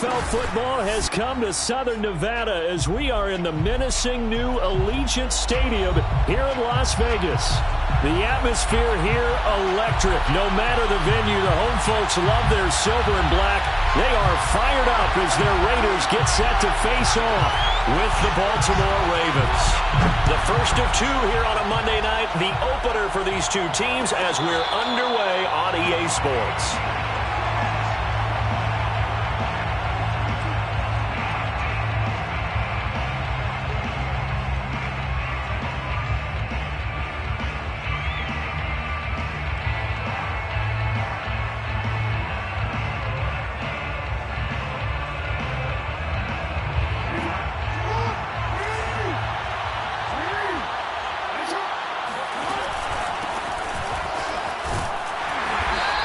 NFL football has come to Southern Nevada as we are in the menacing new Allegiant Stadium here in Las Vegas. The atmosphere here, electric. No matter the venue, the home folks love their silver and black. They are fired up as their Raiders get set to face off with the Baltimore Ravens. The first of two here on a Monday night, the opener for these two teams as we're underway on EA Sports.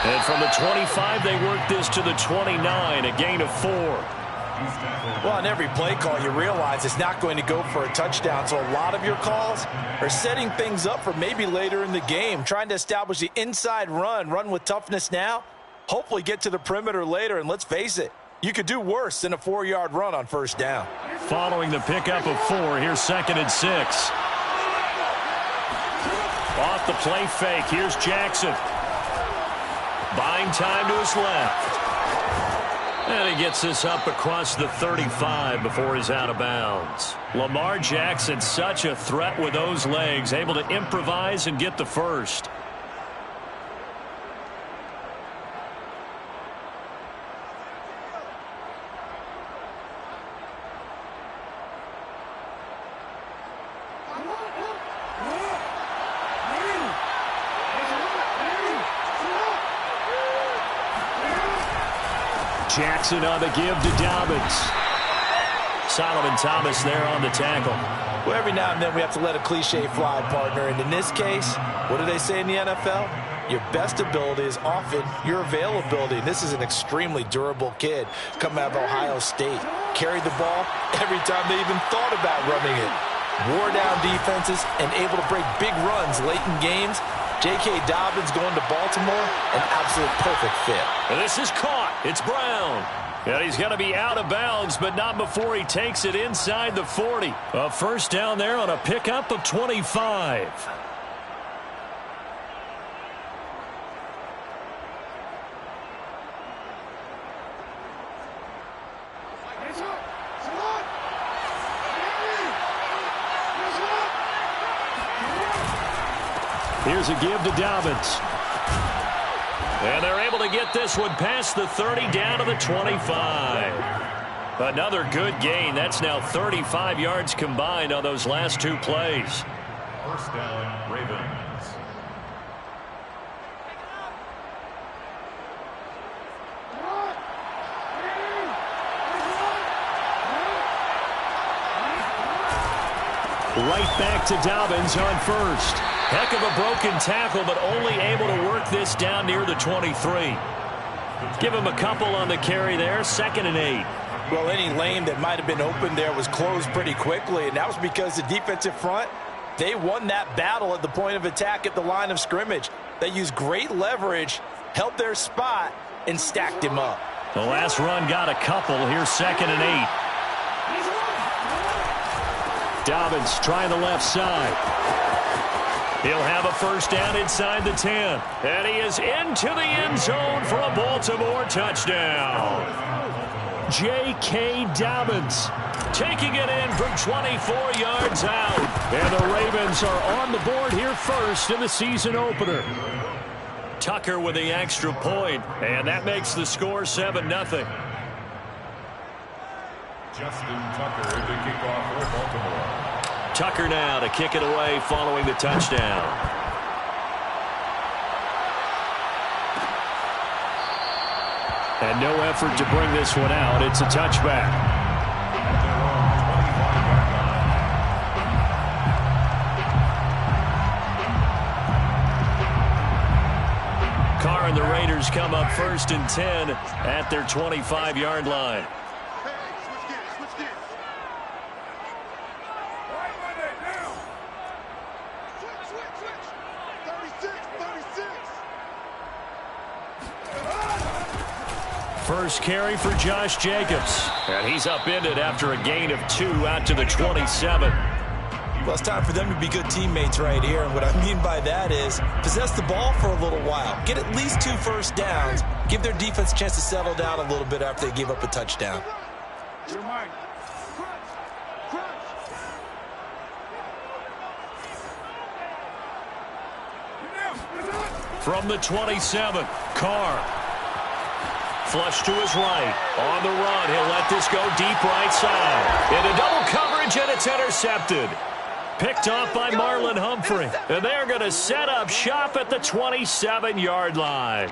And from the 25, they work this to the 29, a gain of 4. Well, on every play call, you realize it's not going to go for a touchdown. So a lot of your calls are setting things up for maybe later in the game, trying to establish the inside run with toughness now, hopefully get to the perimeter later. And let's face it, you could do worse than a 4-yard run on first down. Following the pickup of 4, here's 2nd and 6. Off the play fake, here's Jackson. Buying time to his left. And he gets this up across the 35 before he's out of bounds. Lamar Jackson, such a threat with those legs, able to improvise and get the first. Jackson on the give to Dobbins. Solomon Thomas there on the tackle. Well, every now and then we have to let a cliche fly, partner. And in this case, what do they say in the NFL? Your best ability is often your availability. And this is an extremely durable kid coming out of Ohio State. Carried the ball every time they even thought about running it. Wore down defenses and able to break big runs late in games. J.K. Dobbins going to Baltimore, an absolute perfect fit. And this is caught. It's Brown. And he's going to be out of bounds, but not before he takes it inside the 40. A first down there on a pickup of 25. Here's a give to Dobbins. And they're able to get this one past the 30 down to the 25. Another good gain. That's now 35 yards combined on those last 2 plays. First down, Ravens. Right back to Dobbins on first. Heck of a broken tackle, but only able to work this down near the 23. Give him a couple on the carry there. 2nd and 8. Well, any lane that might have been open there was closed pretty quickly, and that was because the defensive front, they won that battle at the point of attack at the line of scrimmage. They used great leverage, held their spot, and stacked him up. The last run got a couple. Here's 2nd and 8. Dobbins trying the left side. He'll have a first down inside the 10. And he is into the end zone for a Baltimore touchdown. J.K. Dobbins taking it in from 24 yards out. And the Ravens are on the board here first in the season opener. Tucker with the extra point, and that makes the score 7-0. Justin Tucker to kick off for Baltimore. Tucker now to kick it away following the touchdown. And no effort to bring this one out. It's a touchback. Carr and the Raiders come up 1st and 10 at their 25-yard line. First carry for Josh Jacobs. And he's upended after a gain of 2 out to the 27. Well, it's time for them to be good teammates right here. And what I mean by that is possess the ball for a little while. Get at least 2 first downs. Give their defense a chance to settle down a little bit after they give up a touchdown. From the 27, Carr. Flush to his right. On the run, he'll let this go deep right side. Into double coverage, and it's intercepted. Picked off by Marlon Humphrey. And they're going to set up shop at the 27-yard line.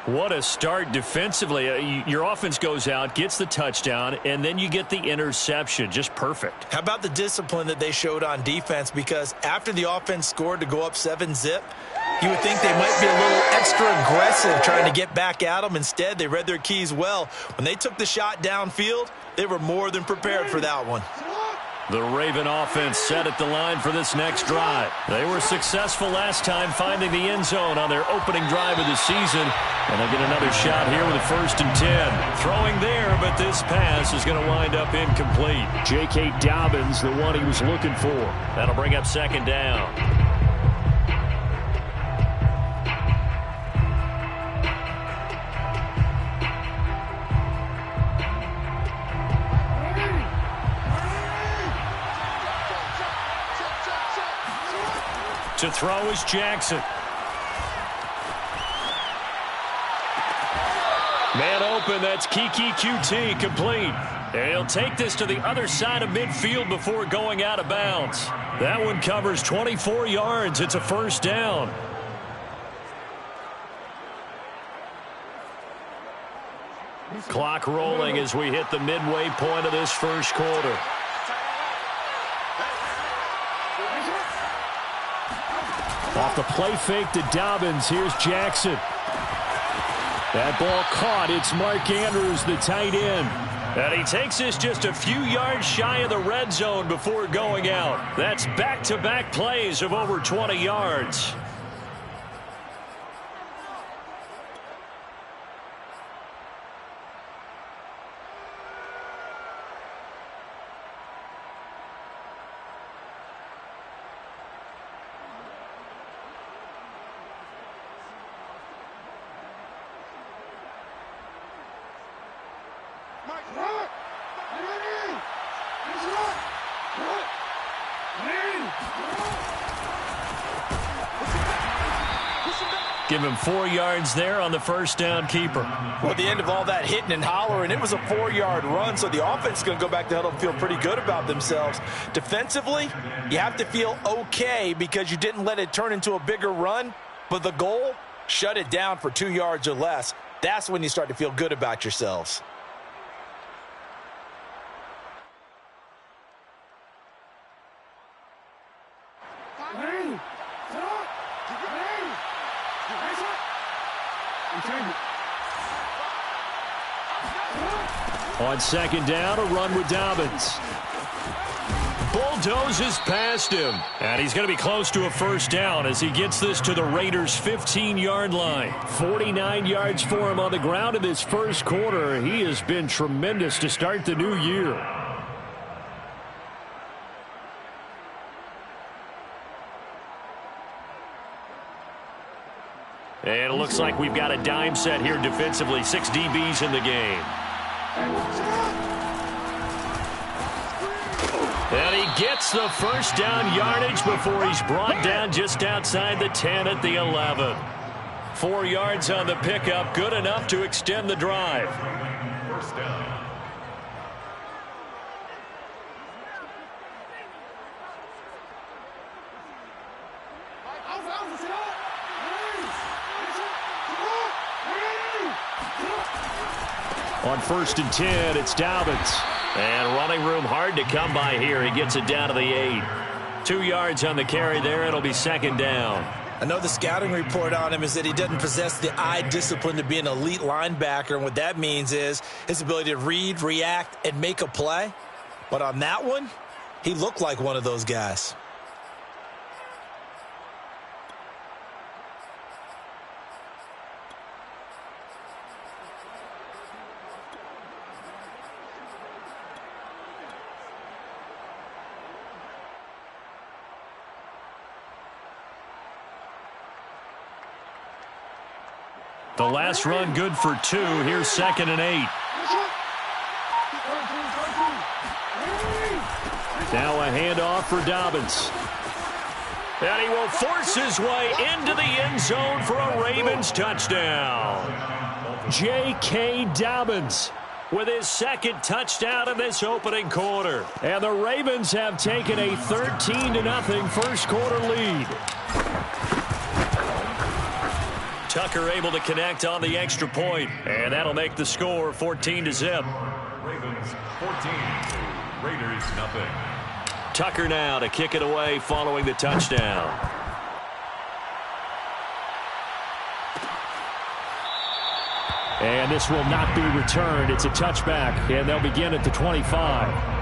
What a start defensively. Your offense goes out, gets the touchdown, and then you get the interception. Just perfect. How about the discipline that they showed on defense? Because after the offense scored to go up 7-zip, you would think they might be a little extra aggressive trying to get back at them. Instead, they read their keys well. When they took the shot downfield, they were more than prepared for that one. The Raven offense set at the line for this next drive. They were successful last time finding the end zone on their opening drive of the season. And they'll get another shot here with a 1st and 10. Throwing there, but this pass is going to wind up incomplete. J.K. Dobbins, the one he was looking for. That'll bring up 2nd down. To throw is Jackson. Man open, that's Kiki QT, complete. And he'll take this to the other side of midfield before going out of bounds. That one covers 24 yards. It's a 1st down. Clock rolling as we hit the midway point of this 1st quarter. Off the play fake to Dobbins. Here's Jackson. That ball caught. It's Mark Andrews, the tight end. And he takes this just a few yards shy of the red zone before going out. That's back-to-back plays of over 20 yards. Give him 4 yards there on the 1st down keeper. Well, at the end of all that hitting and hollering, it was a 4-yard run, so the offense is going to go back to huddle and feel pretty good about themselves. Defensively, you have to feel okay because you didn't let it turn into a bigger run, but the goal, shut it down for 2 yards or less. That's when you start to feel good about yourselves. On 2nd down, a run with Dobbins. Bulldozes past him. And he's going to be close to a 1st down as he gets this to the Raiders' 15-yard line. 49 yards for him on the ground in this 1st quarter. He has been tremendous to start the new year. And it looks like we've got a dime set here defensively. 6 DBs in the game. And he gets the 1st down yardage before he's brought down just outside the 10 at the 11. 4 yards on the pickup, good enough to extend the drive. 1st down. On 1st and 10, it's Dobbins. And running room hard to come by here. He gets it down to the 8. 2 yards on the carry there. It'll be 2nd down. I know the scouting report on him is that he doesn't possess the eye discipline to be an elite linebacker. And what that means is his ability to read, react, and make a play. But on that one, he looked like one of those guys. The last run good for 2. Here's 2nd and 8. Now a handoff for Dobbins. And he will force his way into the end zone for a Ravens touchdown. J.K. Dobbins with his 2nd touchdown in this opening quarter. And the Ravens have taken a 13-0 first quarter lead. Tucker able to connect on the extra point, and that'll make the score 14-0. Ravens 14, Raiders nothing. Tucker now to kick it away following the touchdown. And this will not be returned. It's a touchback, and they'll begin at the 25.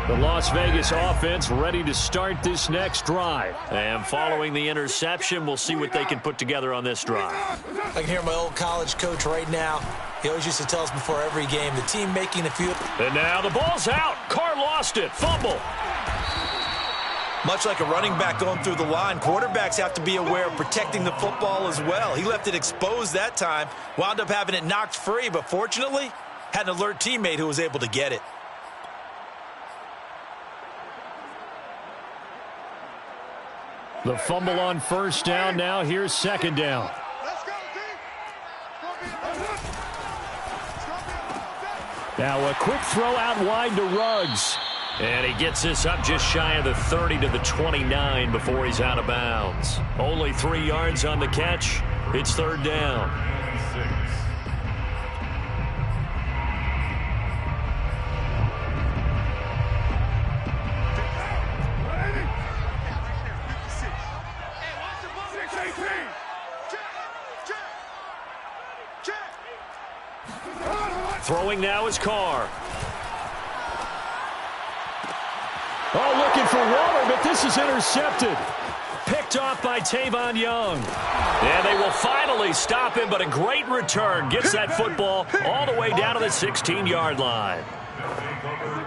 The Las Vegas offense ready to start this next drive. And following the interception, we'll see what they can put together on this drive. I can hear my old college coach right now. He always used to tell us before every game, the team making the field. And now the ball's out. Carr lost it. Fumble. Much like a running back going through the line, quarterbacks have to be aware of protecting the football as well. He left it exposed that time, wound up having it knocked free, but fortunately, had an alert teammate who was able to get it. The fumble on first down. Now here's 2nd down. Now a quick throw out wide to Ruggs. And he gets this up just shy of the 30 to the 29 before he's out of bounds. Only 3 yards on the catch. It's 3rd down. Throwing now is Carr. Oh, looking for Waller, but this is intercepted. Picked off by Tavon Young. And they will finally stop him, but a great return. Gets that football all the way down to the 16-yard line.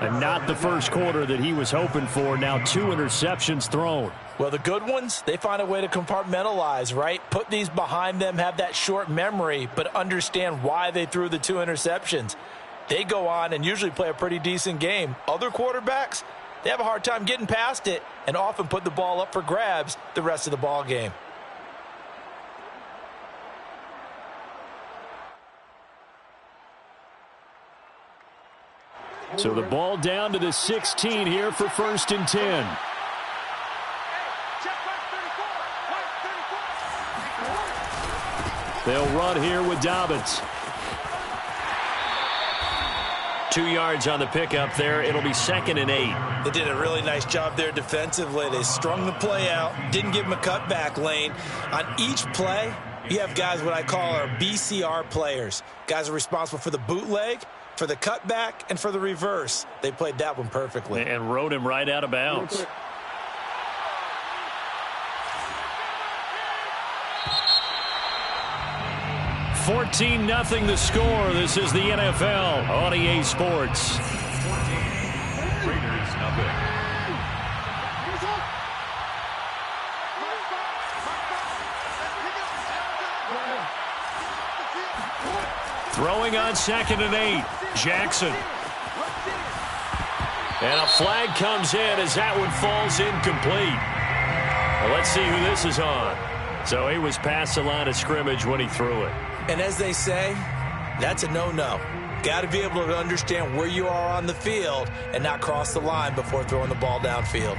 And not the first quarter that he was hoping for. Now 2 interceptions thrown. Well, the good ones, they find a way to compartmentalize, right? Put these behind them, have that short memory, but understand why they threw the 2 interceptions. They go on and usually play a pretty decent game. Other quarterbacks, they have a hard time getting past it and often put the ball up for grabs the rest of the ball game. So the ball down to the 16 here for 1st and 10. They'll run here with Dobbins. 2 yards on the pickup there. It'll be 2nd and 8. They did a really nice job there defensively. They strung the play out, didn't give him a cutback lane. On each play, you have guys what I call our BCR players. Guys are responsible for the bootleg, for the cutback, and for the reverse. They played that one perfectly. And rode him right out of bounds. $14-0 the score. This is the NFL on EA Sports. 14, Raiders nothing. Throwing on 2nd and 8. Jackson. And a flag comes in as that one falls incomplete. Well, let's see who this is on. So he was past the line of scrimmage when he threw it. And as they say, that's a no-no. Got to be able to understand where you are on the field and not cross the line before throwing the ball downfield.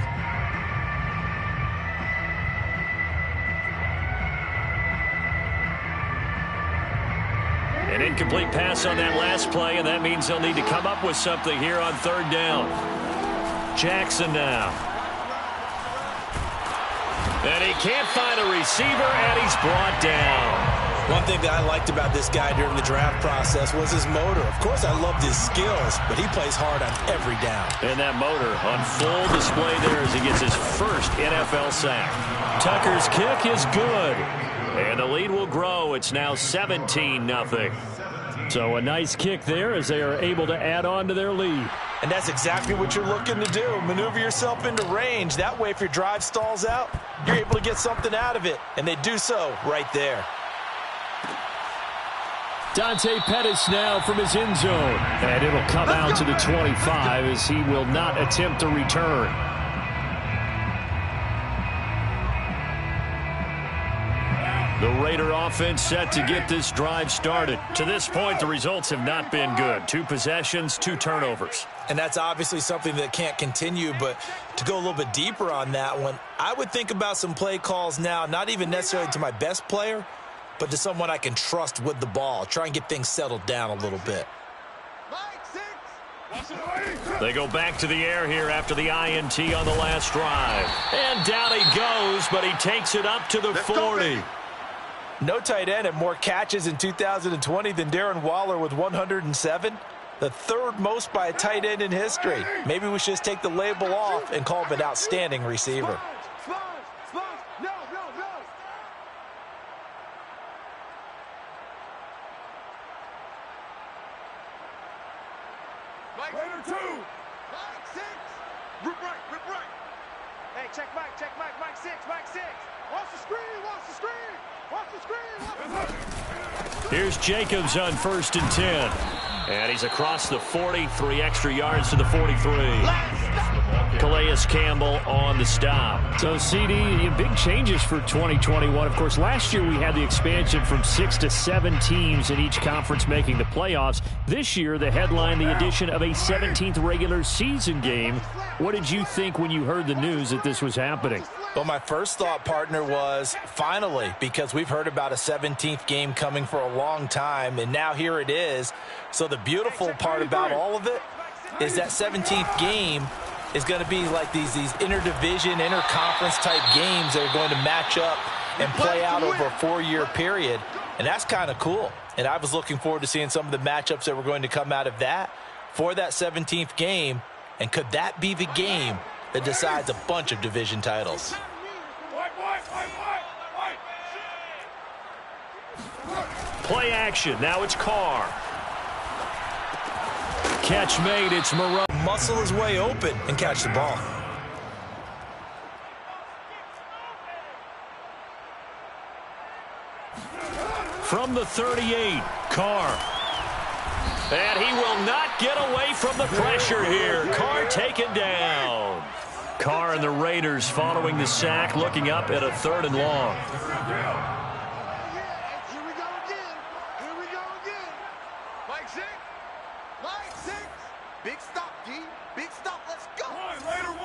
An incomplete pass on that last play, and that means they'll need to come up with something here on 3rd down. Jackson now. And he can't find a receiver, and he's brought down. One thing that I liked about this guy during the draft process was his motor. Of course, I loved his skills, but he plays hard on every down. And that motor on full display there as he gets his first NFL sack. Tucker's kick is good. And the lead will grow. It's now 17-0. So a nice kick there as they are able to add on to their lead. And that's exactly what you're looking to do. Maneuver yourself into range. That way, if your drive stalls out, you're able to get something out of it. And they do so right there. Dante Pettis now from his end zone. And it'll come out to the 25 as he will not attempt to return. The Raider offense set to get this drive started. To this point, the results have not been good. 2 possessions, 2 turnovers. And that's obviously something that can't continue, but to go a little bit deeper on that one, I would think about some play calls now, not even necessarily to my best player, but to someone I can trust with the ball. Try and get things settled down a little bit. They go back to the air here after the INT on the last drive. And down he goes, but he takes it up to the 40. No tight end had more catches in 2020 than Darren Waller with 107. The 3rd most by a tight end in history. Maybe we should just take the label off and call him an outstanding receiver. Raider 2. Rip right. Hey, check Mike 6. Watch the screen. Here's Jacobs on 1st and 10. And he's across the 40, 3 extra yards to the 43. Calais Campbell on the stop. So, CD, big changes for 2021. Of course, last year we had the expansion from 6 to 7 teams in each conference making the playoffs. This year, the headline, the addition of a 17th regular season game. What did you think when you heard the news that this was happening? Well, my first thought, partner, was finally, because we've heard about a 17th game coming for a long time, and now here it is. So the beautiful part about all of it is that 17th game is going to be like these interdivision, interconference type games that are going to match up and play out over a 4-year period. And that's kind of cool. And I was looking forward to seeing some of the matchups that were going to come out of that for that 17th game. And could that be the game that decides a bunch of division titles? Play action. Now it's Carr. Catch made. It's Moreau. Muscle his way open and catch the ball. From the 38, Carr. And he will not get away from the pressure here. Carr taken down. Carr and the Raiders following the sack, looking up at a 3rd and long. Here we go again. Mike 6. Big stop, D. Big stop. Let's go. Raider 1.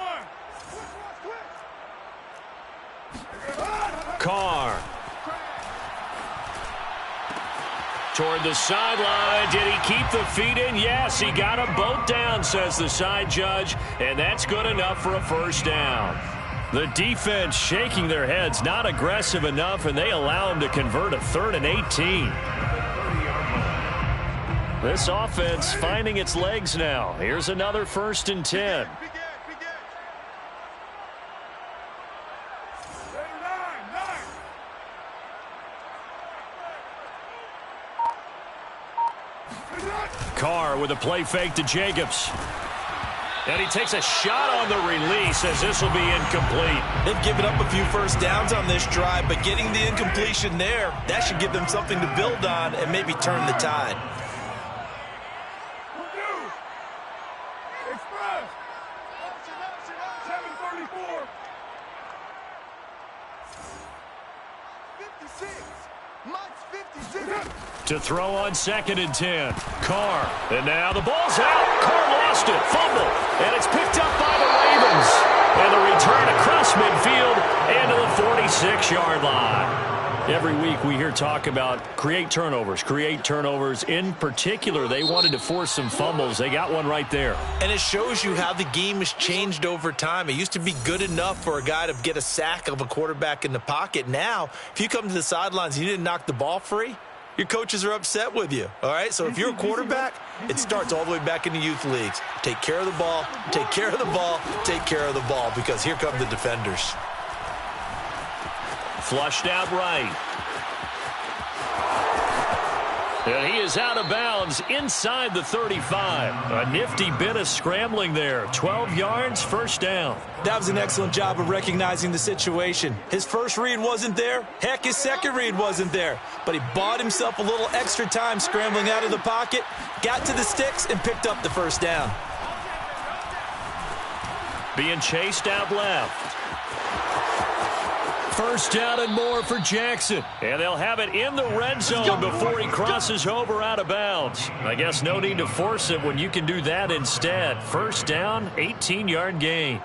Carr. Toward the sideline. Did he keep the feet in? Yes, he got them both down, says the side judge. And that's good enough for a 1st down. The defense shaking their heads, not aggressive enough, and they allow him to convert a 3rd and 18. This offense finding its legs now. Here's another 1st and 10. Carr with a play fake to Jacobs. And he takes a shot on the release as this will be incomplete. They've given up a few 1st downs on this drive, but getting the incompletion there, that should give them something to build on and maybe turn the tide. Express. 734. 56. Mike's 56. To throw on 2nd and 10. Carr. And now the ball's out. Carr lost it. Fumble. And it's picked up by the Ravens. And the return across midfield and to the 46-yard line. Every week we hear talk about create turnovers. In particular, they wanted to force some fumbles. They got one right there. And it shows you how the game has changed over time. It used to be good enough for a guy to get a sack of a quarterback in the pocket. Now, if you come to the sidelines and you didn't knock the ball free, your coaches are upset with you, all right? So if you're a quarterback, it starts all the way back in the youth leagues. Take care of the ball, take care of the ball, take care of the ball, because here come the defenders. Flushed out right. And he is out of bounds inside the 35. A nifty bit of scrambling there. 12 yards, first down. That was an excellent job of recognizing the situation. His first read wasn't there. Heck, his second read wasn't there. But he bought himself a little extra time scrambling out of the pocket, got to the sticks, and picked up the first down. Being chased out left. First down and more for Jackson. And they'll have it in the red zone before he crosses over out of bounds. I guess no need to force it when you can do that instead. First down, 18-yard gain.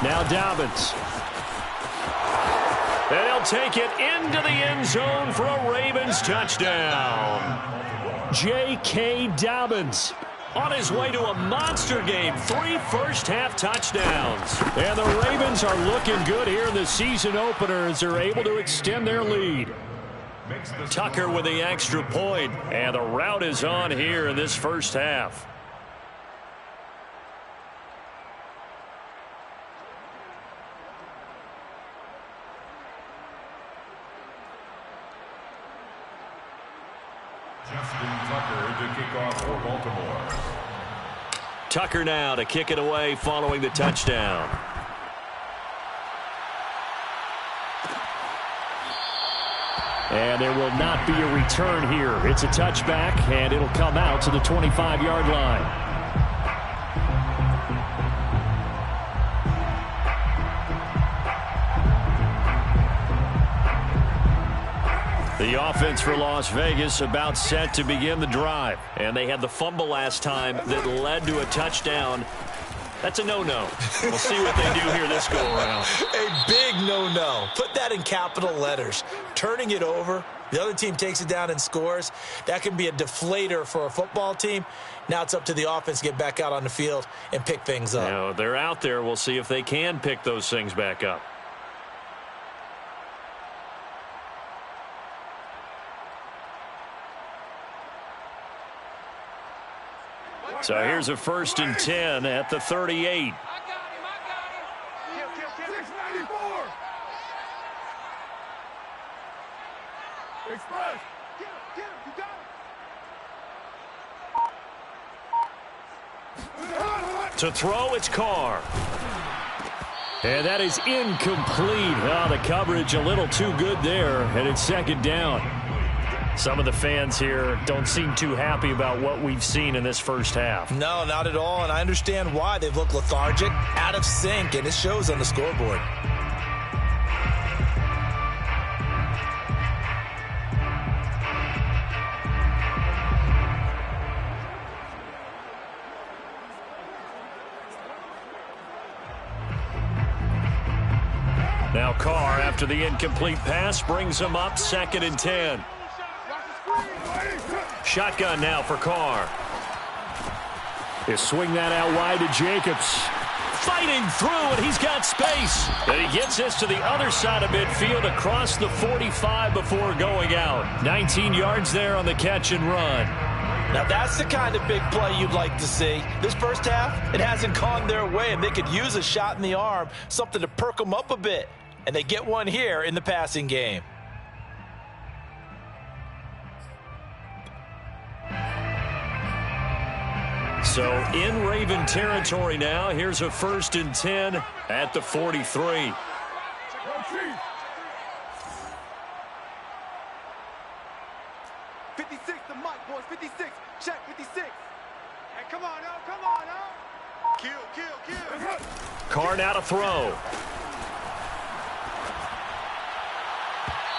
Now Dobbins. And he'll take it into the end zone for a Ravens touchdown. J.K. Dobbins on his way to a monster game. 3 first-half touchdowns. And the Ravens are looking good here in the season opener as they're able to extend their lead. Tucker with the extra point. And the route is on here in this first half. Tucker now to kick it away following the touchdown. And there will not be a return here. It's a touchback, and it'll come out to the 25-yard line. The offense for Las Vegas about set to begin the drive. And they had the fumble last time that led to a touchdown. That's a no-no. We'll see what they do here this go-around. A big no-no. Put that in capital letters. Turning it over, the other team takes it down and scores. That can be a deflator for a football team. Now it's up to the offense to get back out on the field and pick things up. Now, they're out there. We'll see if they can pick those things back up. So here's a 1st and 10 at the 38. I got him. Kill. 694. Express. Get him. You got him. To throw, it's Carr. And that is incomplete. Oh, the coverage a little too good there, and it's second down. Some of the fans here don't seem too happy about what we've seen in this first half. No, not at all, and I understand why. They've looked lethargic, out of sync, and it shows on the scoreboard. Now Carr, after the incomplete pass, brings him up 2nd and 10. Shotgun now for Carr. He'll swing that out wide to Jacobs. Fighting through, and he's got space. And he gets this to the other side of midfield across the 45 before going out. 19 yards there on the catch and run. Now that's the kind of big play you'd like to see. This first half, it hasn't gone their way, and they could use a shot in the arm, something to perk them up a bit. And they get one here in the passing game. So in Raven territory now. Here's a 1st and 10 at the 43. 56, the mic, boys. 56. Check 56. Hey, come on now. Kill. Carr now to throw.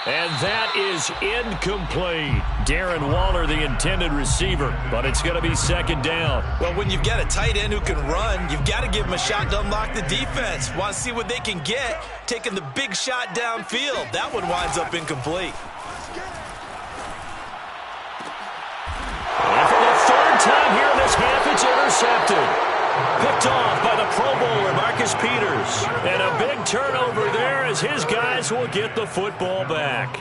And that is incomplete. Darren Waller, the intended receiver, but it's going to be 2nd down. Well, when you've got a tight end who can run, you've got to give him a shot to unlock the defense. Want to see what they can get, taking the big shot downfield. That one winds up incomplete. And for the 3rd time here in this half, it's intercepted. Picked off by the Pro Bowler, Marcus Peters. And a big turnover there as his guys will get the football back.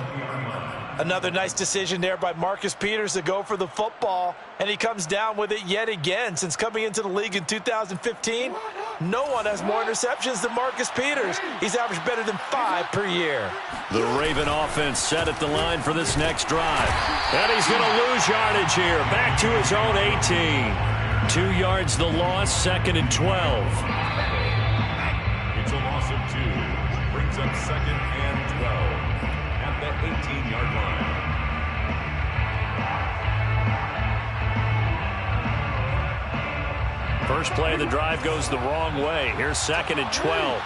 Another nice decision there by Marcus Peters to go for the football, and he comes down with it yet again. Since coming into the league in 2015, no one has more interceptions than Marcus Peters. He's averaged better than 5 per year. The Raven offense set at the line for this next drive. And he's going to lose yardage here. Back to his own 18. 2 yards the loss, 2nd and 12. It's a loss of 2. Brings up 2nd and 12 at the 18-yard line. First play of the drive goes the wrong way. Here's 2nd and 12.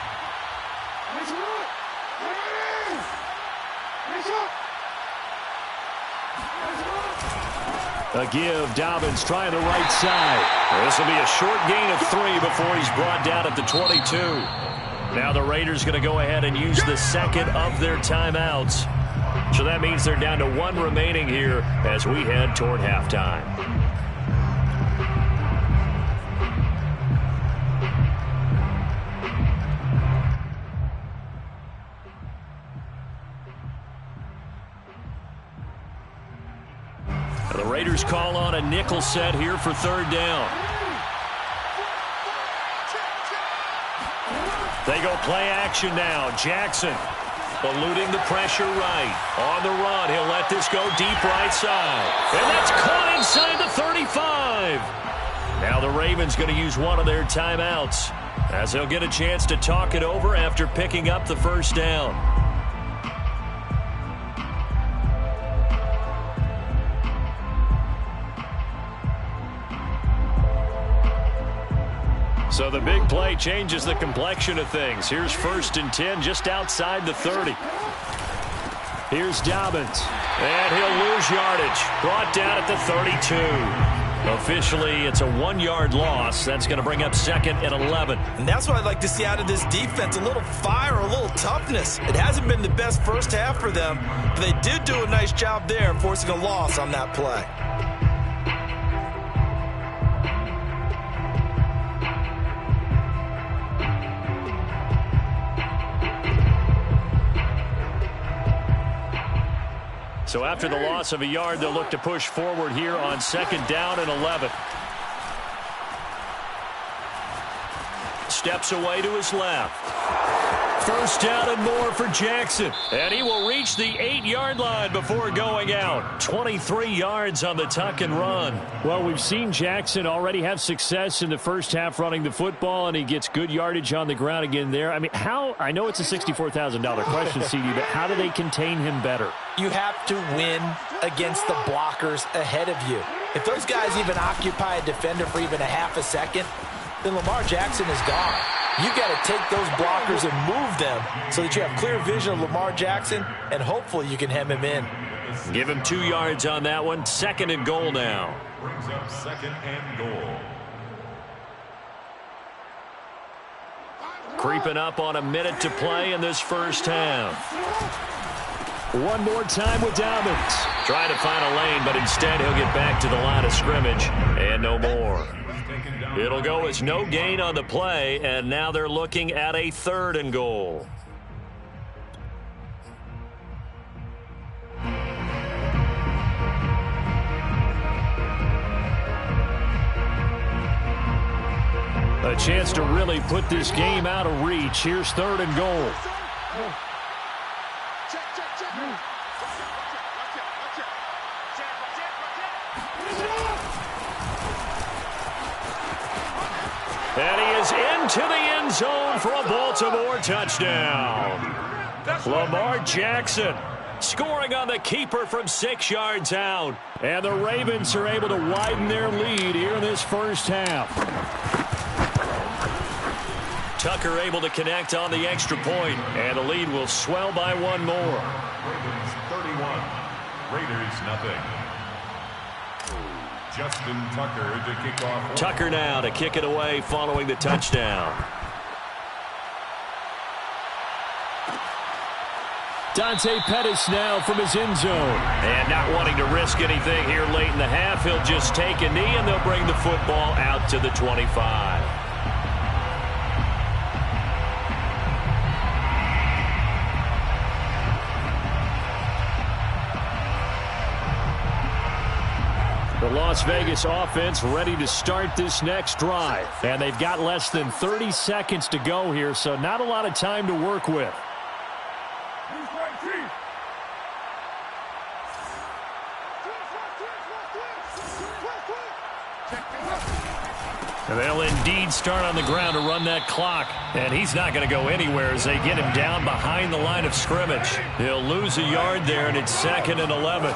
A give. Dobbins trying the right side. This will be a short gain of 3 before he's brought down at the 22. Now the Raiders going to go ahead and use the second of their timeouts. So that means they're down to 1 remaining here as we head toward halftime. The Raiders call on a nickel set here for 3rd down. They go play action now. Jackson eluding the pressure right. On the run, he'll let this go deep right side. And that's caught inside the 35. Now the Ravens going to use one of their timeouts as they'll get a chance to talk it over after picking up the 1st down. So the big play changes the complexion of things. Here's 1st and 10 just outside the 30. Here's Dobbins. And he'll lose yardage. Brought down at the 32. Officially, it's a 1-yard loss. That's going to bring up 2nd and 11. And that's what I'd like to see out of this defense. A little fire, a little toughness. It hasn't been the best first half for them, but they did do a nice job there forcing a loss on that play. So after the loss of a yard, they'll look to push forward here on 2nd down and 11. Steps away to his left. 1st down and more for Jackson. And he will reach the 8-yard line before going out. 23 yards on the tuck and run. Well, we've seen Jackson already have success in the first half running the football, and he gets good yardage on the ground again there. I mean, I know it's a $64,000 question, CD, but how do they contain him better? You have to win against the blockers ahead of you. If those guys even occupy a defender for even a half a second, then Lamar Jackson is gone. You've got to take those blockers and move them so that you have clear vision of Lamar Jackson, and hopefully you can hem him in. Give him 2 yards on that one. 2nd and goal now. Brings up 2nd and goal. Creeping up on a minute to play in this first half. One more time with Dobbins. Trying to find a lane, but instead he'll get back to the line of scrimmage and no more. It'll go as no gain on the play, and now they're looking at a 3rd and goal. A chance to really put this game out of reach. Here's 3rd and goal. And he is into the end zone for a Baltimore touchdown. Lamar Jackson scoring on the keeper from 6 yards out. And the Ravens are able to widen their lead here in this first half. Tucker able to connect on the extra point, and the lead will swell by 1 more. Ravens 31, Raiders nothing. Justin Tucker to kick off. Tucker now to kick it away following the touchdown. Dante Pettis now from his end zone. And not wanting to risk anything here late in the half, he'll just take a knee and they'll bring the football out to the 25. Las Vegas offense ready to start this next drive. And they've got less than 30 seconds to go here, so not a lot of time to work with. And they'll indeed start on the ground to run that clock. And he's not going to go anywhere as they get him down behind the line of scrimmage. He'll lose a yard there, and it's 2nd and 11.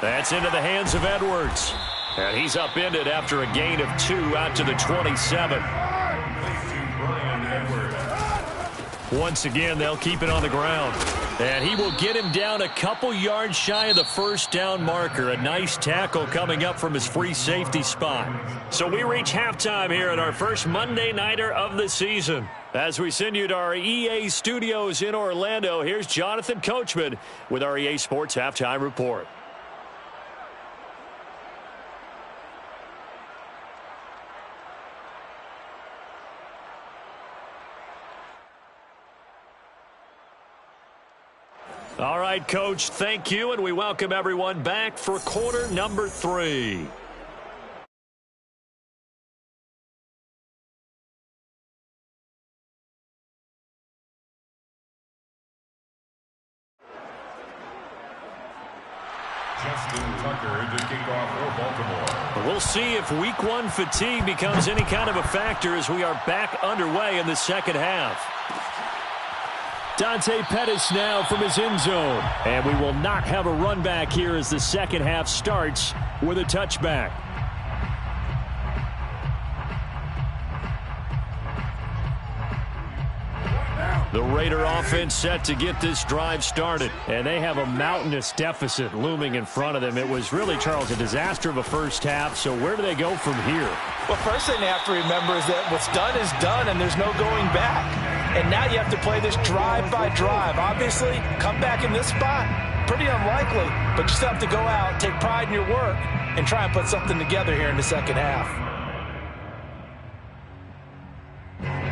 That's into the hands of Edwards. And he's upended after a gain of 2 out to the 27. Once again, they'll keep it on the ground. And he will get him down a couple yards shy of the first down marker. A nice tackle coming up from his free safety spot. So we reach halftime here at our first Monday Nighter of the season. As we send you to our EA studios in Orlando, here's Jonathan Coachman with our EA Sports Halftime Report. All right, Coach, thank you, and we welcome everyone back for quarter number 3. Justin Tucker to kick off for Baltimore. We'll see if week 1 fatigue becomes any kind of a factor as we are back underway in the second half. Dante Pettis now from his end zone. And we will not have a run back here as the second half starts with a touchback. The Raider offense set to get this drive started. And they have a mountainous deficit looming in front of them. It was really, Charles, a disaster of a first half. So where do they go from here? Well, first thing they have to remember is that what's done is done and there's no going back. And now you have to play this drive by drive. Obviously, come back in this spot, pretty unlikely. But you still have to go out, take pride in your work, and try and put something together here in the second half.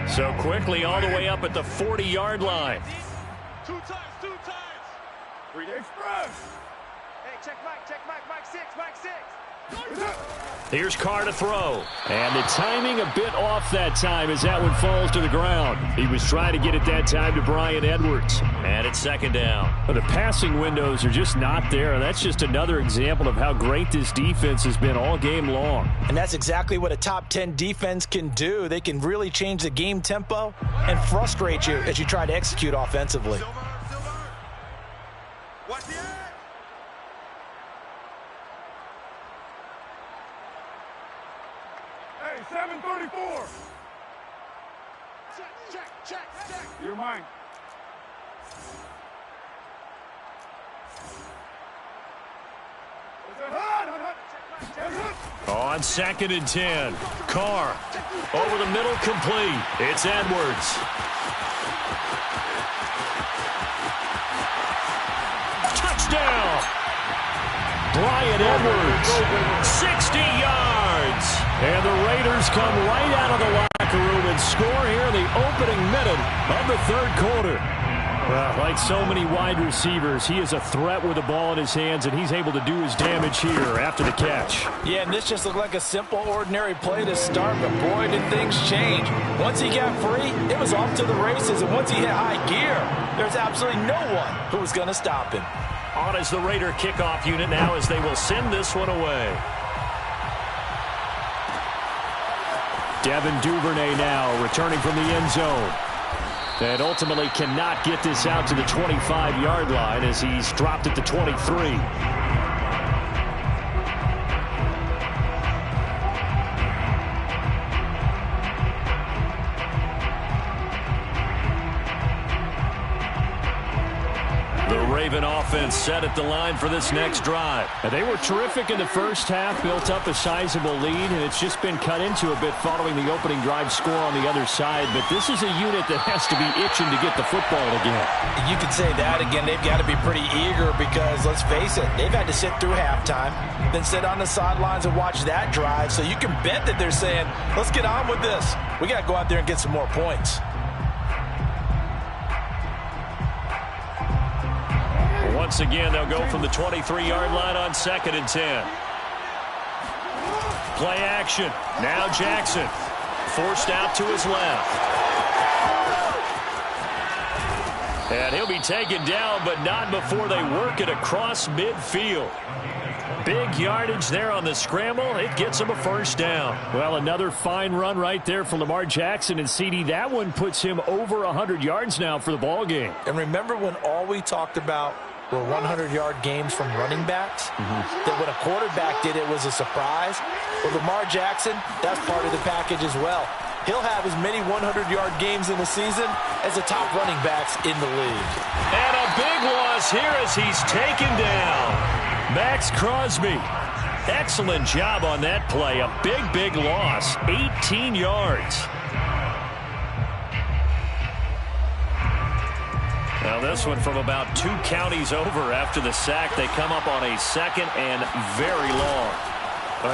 So quickly all the way up at the 40-yard line. 2 times. 3 express. Hey, check Mike 6, Mike 6. Here's Carr to throw. And the timing a bit off that time as that one falls to the ground. He was trying to get it that time to Bryan Edwards. And it's 2nd down. But the passing windows are just not there. That's just another example of how great this defense has been all game long. And that's exactly what a top 10 defense can do. They can really change the game tempo and frustrate you as you try to execute offensively. Watch the edge. Hey, 734. Check. You're mine. On 2nd and 10. Carr over the middle, complete. It's Edwards. Touchdown! Bryan Edwards, 60 yards. And the Raiders come right out of the locker room and score here in the opening minute of the 3rd quarter. Well, like so many wide receivers, he is a threat with the ball in his hands, and he's able to do his damage here after the catch. Yeah, and this just looked like a simple, ordinary play to start, but boy, did things change. Once he got free, it was off to the races, and once he hit high gear, there's absolutely no one who was going to stop him. On is the Raider kickoff unit now as they will send this one away. Devin Duvernay now returning from the end zone. And ultimately cannot get this out to the 25-yard line as he's dropped at the 23. Raven offense set at the line for this next drive. And they were terrific in the first half, built up a sizable lead, and it's just been cut into a bit following the opening drive score on the other side. But this is a unit that has to be itching to get the football again. You could say that again. They've got to be pretty eager because, let's face it, they've had to sit through halftime, then sit on the sidelines and watch that drive. So you can bet that they're saying, let's get on with this. We got to go out there and get some more points. Once again, they'll go from the 23-yard line on 2nd and 10. Play action. Now Jackson. Forced out to his left. And he'll be taken down, but not before they work it across midfield. Big yardage there on the scramble. It gets him a first down. Well, another fine run right there for Lamar Jackson. And CD, that one puts him over 100 yards now for the ball game. And remember when all we talked about were 100-yard games from running backs? That when a quarterback did it was a surprise? Well, Lamar Jackson, that's part of the package as well. He'll have as many 100-yard games in the season as the top running backs in the league. And a big loss here as he's taken down. Max Crosby. Excellent job on that play. A big loss. 18 yards. Now this one from about 2 counties over after the sack. They come up on a 2nd and very long.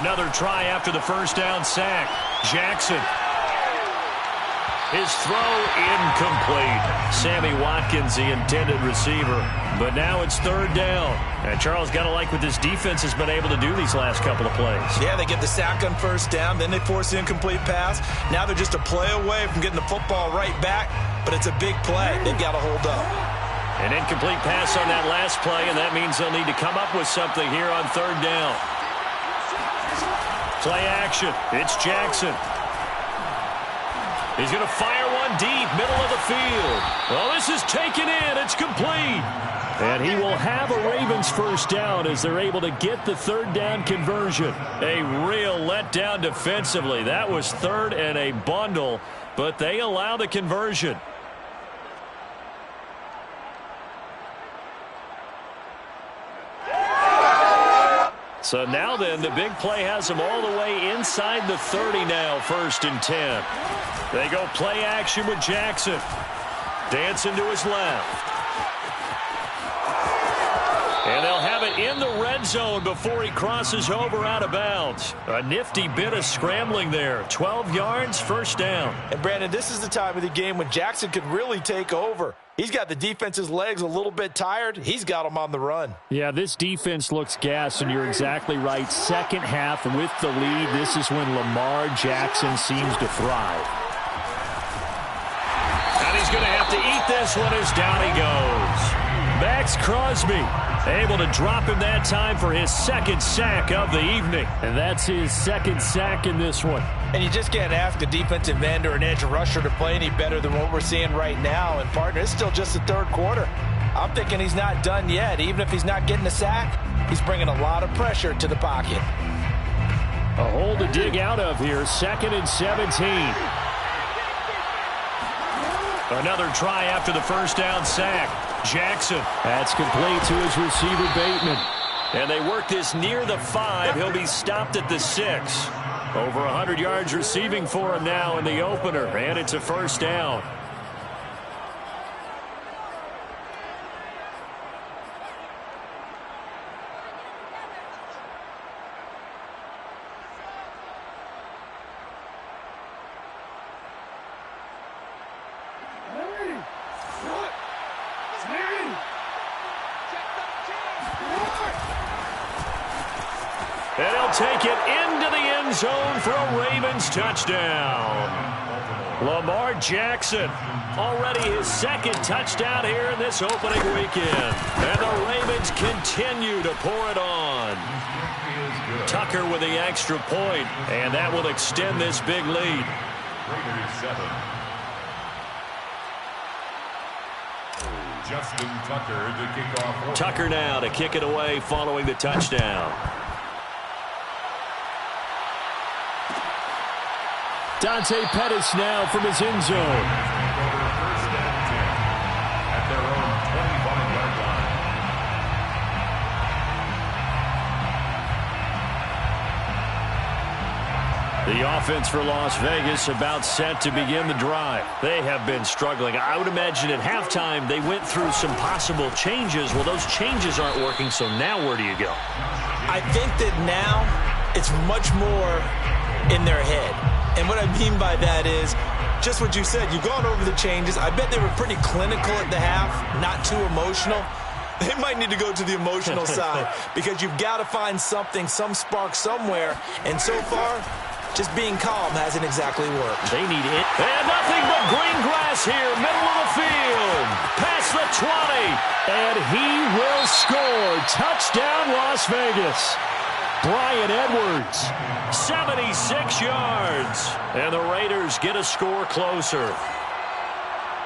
Another try after the first down sack. Jackson. His throw incomplete. Sammy Watkins, the intended receiver. But now it's 3rd down. And Charles, got to like what this defense has been able to do these last couple of plays. Yeah, they get the sack on first down. Then they force the incomplete pass. Now they're just a play away from getting the football right back. But it's a big play. They've got to hold up. An incomplete pass on that last play, and that means they'll need to come up with something here on 3rd down. Play action. It's Jackson. He's going to fire one deep, middle of the field. Well, this is taken in. It's complete. And he will have a Ravens first down as they're able to get the 3rd down conversion. A real letdown defensively. That was 3rd and a bundle, but they allow the conversion. So now then, the big play has them all the way inside the 30 now, 1st and 10. They go play action with Jackson. Dancing to his left. And they'll have it in the red zone before he crosses over out of bounds. A nifty bit of scrambling there. 12 yards, first down. And Brandon, this is the time of the game when Jackson could really take over. He's got the defense's legs a little bit tired. He's got them on the run. Yeah, this defense looks gassed, and you're exactly right. Second half with the lead, this is when Lamar Jackson seems to thrive. And he's going to have to eat this one as down he goes. Max Crosby able to drop him that time for his 2nd sack of the evening. And that's his 2nd sack in this one. And you just can't ask a defensive end or an edge rusher to play any better than what we're seeing right now. And, partner, it's still just the 3rd quarter. I'm thinking he's not done yet. Even if he's not getting a sack, he's bringing a lot of pressure to the pocket. A hole to dig out of here. 2nd and 17. Another try after the first down sack. Jackson. That's complete to his receiver, Bateman. And they work this near the 5. He'll be stopped at the 6. Over 100 yards receiving for him now in the opener. And it's a first down. And he'll take it into the end zone for a Ravens touchdown. Lamar Jackson, already his 2nd touchdown here in this opening weekend. And the Ravens continue to pour it on. Tucker with the extra point, and that will extend this big lead. Justin Tucker to kick off. Tucker now to kick it away following the touchdown. Dante Pettis now from his end zone. First and 10 at their own 25-yard line. The offense for Las Vegas about set to begin the drive. They have been struggling. I would imagine at halftime they went through some possible changes. Well, those changes aren't working, so now where do you go? I think that now it's much more in their head. And what I mean by that is just what you said. You've gone over the changes. I bet they were pretty clinical at the half, not too emotional. They might need to go to the emotional side because you've got to find something, some spark somewhere. And so far, just being calm hasn't exactly worked. They need it. And nothing but green grass here, middle of the field. Past the 20. And he will score. Touchdown, Las Vegas. Bryan Edwards, 76 yards. And the Raiders get a score closer.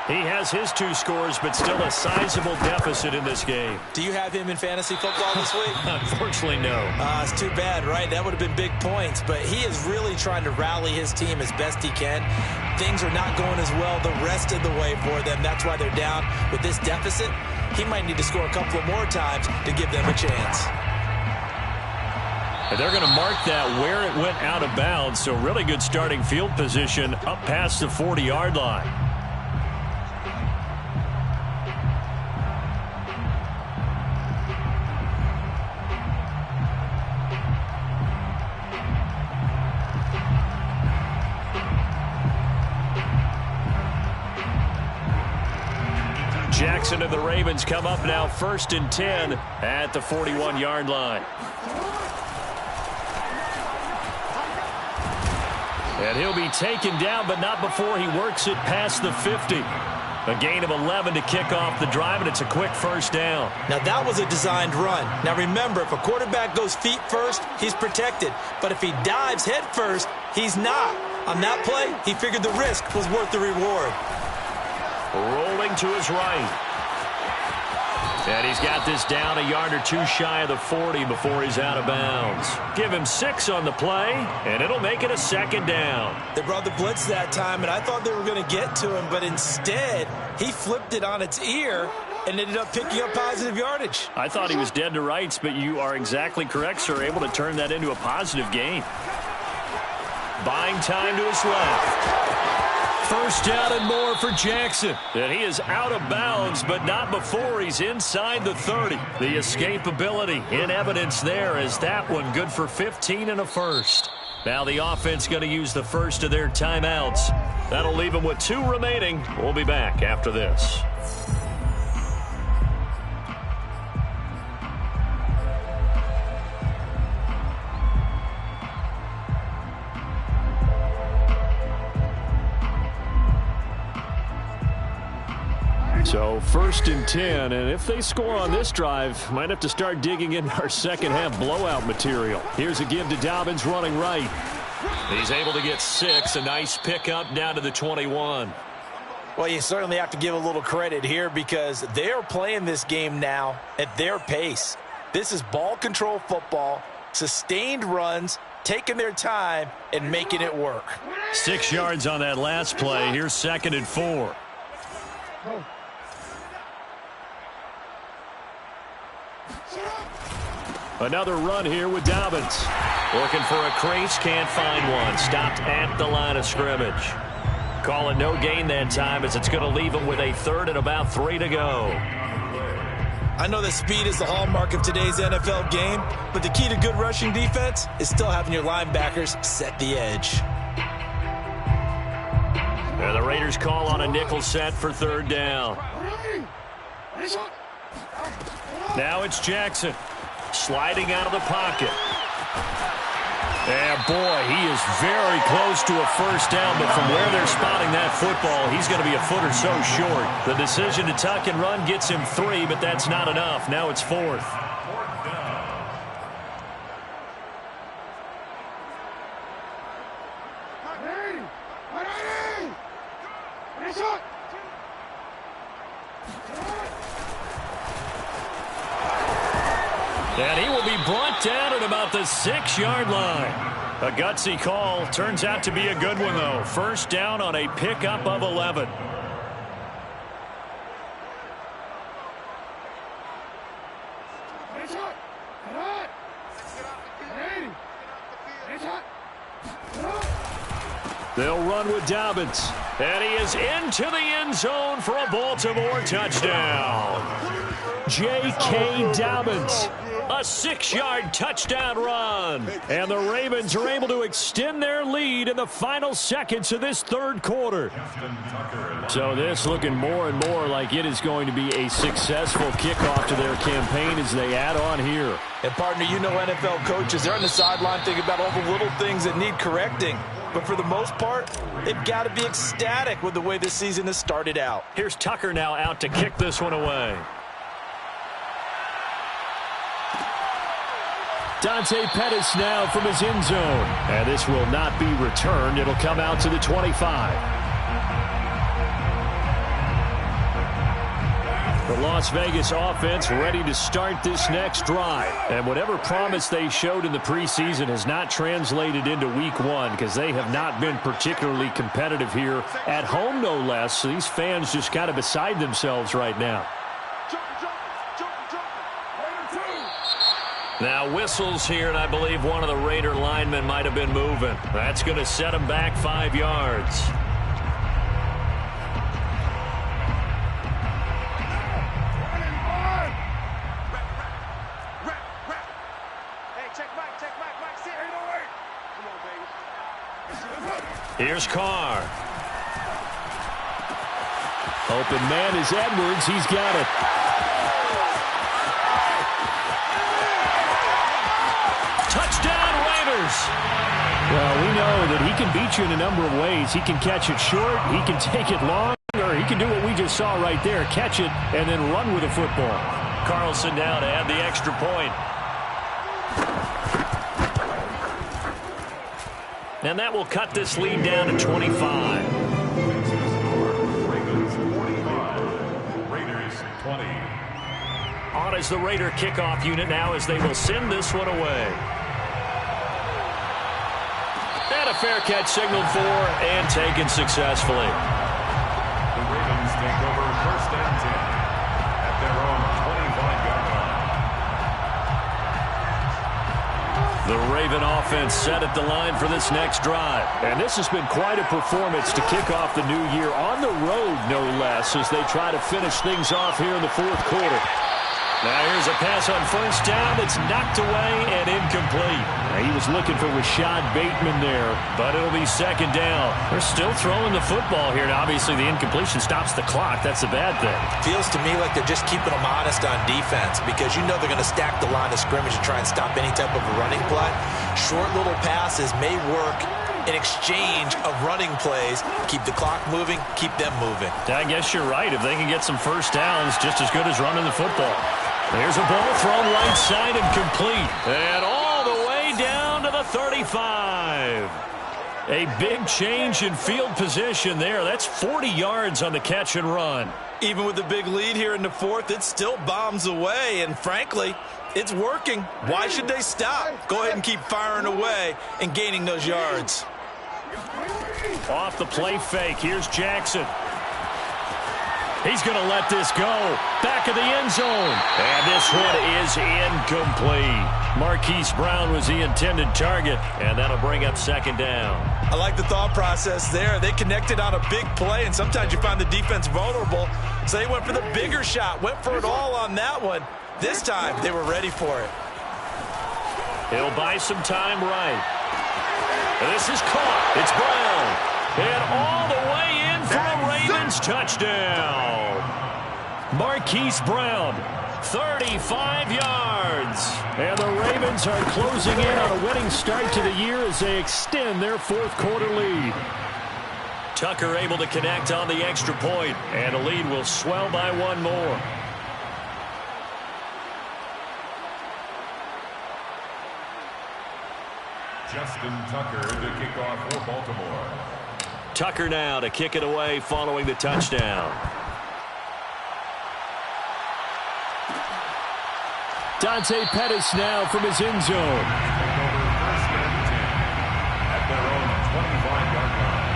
He has his 2 scores, but still a sizable deficit in this game. Do you have him in fantasy football this week? Unfortunately, no. It's too bad, right? That would have been big points. But he is really trying to rally his team as best he can. Things are not going as well the rest of the way for them. That's why they're down with this deficit. He might need to score a couple of more times to give them a chance. And they're going to mark that where it went out of bounds. So really good starting field position up past the 40-yard line. Jackson and the Ravens come up now 1st and 10 at the 41-yard line. And he'll be taken down, but not before he works it past the 50. A gain of 11 to kick off the drive, and it's a quick first down. Now, that was a designed run. Now, remember, if a quarterback goes feet first, he's protected. But if he dives head first, he's not. On that play, he figured the risk was worth the reward. Rolling to his right. And he's got this down a yard or 2 shy of the 40 before he's out of bounds. Give him 6 on the play, and it'll make it a 2nd down. They brought the blitz that time, and I thought they were going to get to him, but instead, he flipped it on its ear and ended up picking up positive yardage. I thought he was dead to rights, but you are exactly correct, sir. Able to turn that into a positive gain. Buying time to his left. First down and more for Jackson. And he is out of bounds, but not before he's inside the 30. The escapability in evidence there as that one good for 15 and a first. Now the offense going to use the first of their timeouts. That'll leave them with 2 remaining. We'll be back after this. So 1st and 10, and if they score on this drive, might have to start digging in our second half blowout material. Here's a give to Dobbins running right. He's able to get 6, a nice pickup down to the 21. Well, you certainly have to give a little credit here because they're playing this game now at their pace. This is ball control football, sustained runs, taking their time and making it work. 6 yards on that last play. Here's 2nd and 4. Another run here with Dobbins. Looking for a crease, can't find one. Stopped at the line of scrimmage. Call it no gain that time as it's going to leave him with a 3rd and about 3 to go. I know that speed is the hallmark of today's NFL game, but the key to good rushing defense is still having your linebackers set the edge. And the Raiders call on a nickel set for 3rd down. Now it's Jackson. Sliding out of the pocket. And boy, he is very close to a first down, but from where they're spotting that football, he's going to be a foot or so short. The decision to tuck and run gets him 3, but that's not enough. Now it's 4th. And he will be brought down at about the 6-yard line. A gutsy call. Turns out to be a good one, though. First down on a pickup of 11. They'll run with Dobbins. And he is into the end zone for a Baltimore touchdown. J.K. Dobbins A 6-yard touchdown run. And the Ravens are able to extend their lead in the final seconds of this third quarter. So this looking more and more like it is going to be a successful kickoff to their campaign as they add on here. And, partner, you know NFL coaches, they're on the sideline thinking about all the little things that need correcting. But for the most part, they've got to be ecstatic with the way this season has started out. Here's Tucker now out to kick this one away. Dante Pettis now from his end zone. And this will not be returned. It'll come out to the 25. The Las Vegas offense ready to start this next drive. And whatever promise they showed in the preseason has not translated into week one because they have not been particularly competitive here at home, no less. So these fans just kind of beside themselves right now. Now whistles here, and I believe one of the Raider linemen might have been moving. That's going to set them back 5 yards. Here's Carr. Open man is Edwards. He's got it. Touchdown, Raiders. Well, we know that he can beat you in a number of ways. He can catch it short, he can take it long, or he can do what we just saw right there, catch it and then run with the football. Carlson now to add the extra point. And that will cut this lead down to 25. Ravens 45, Raiders 20. On is the Raider kickoff unit now as they will send this one away. And a fair catch signaled for and taken successfully. The Ravens take over 1st and 10 at their own 25-yard line. The Raven offense set at the line for this next drive. And this has been quite a performance to kick off the new year on the road, no less, as they try to finish things off here in the fourth quarter. Now here's a pass on first down that's knocked away and incomplete. Now, he was looking for Rashad Bateman there, but it'll be second down. They're still throwing the football here, and obviously the incompletion stops the clock. That's a bad thing. Feels to me like they're just keeping them honest on defense because you know they're going to stack the line of scrimmage and try and stop any type of a running play. Short little passes may work in exchange of running plays. Keep the clock moving, keep them moving. I guess you're right. If they can get some first downs, just as good as running the football. There's a ball thrown right side and complete. And all the way down to the 35. A big change in field position there. That's 40 yards on the catch and run. Even with the big lead here in the fourth, it still bombs away. And frankly, it's working. Why should they stop? Go ahead and keep firing away and gaining those yards. Off the play fake. Here's Jackson. He's going to let this go. Back of the end zone. And this one is incomplete. Marquise Brown was the intended target, and that'll bring up second down. I like the thought process there. They connected on a big play, and sometimes you find the defense vulnerable. So they went for the bigger shot, went for it all on that one. This time, they were ready for it. He'll buy some time right. And this is caught. It's Brown. And all the way in for a Ravens touchdown. Marquise Brown, 35 yards. And the Ravens are closing in on a winning start to the year as they extend their fourth quarter lead. Tucker able to connect on the extra point, and the lead will swell by one more. Justin Tucker to kick off for Baltimore. Tucker now to kick it away following the touchdown. Dante Pettis now from his end zone. Take over 1st and 10 at their own 25-yard line.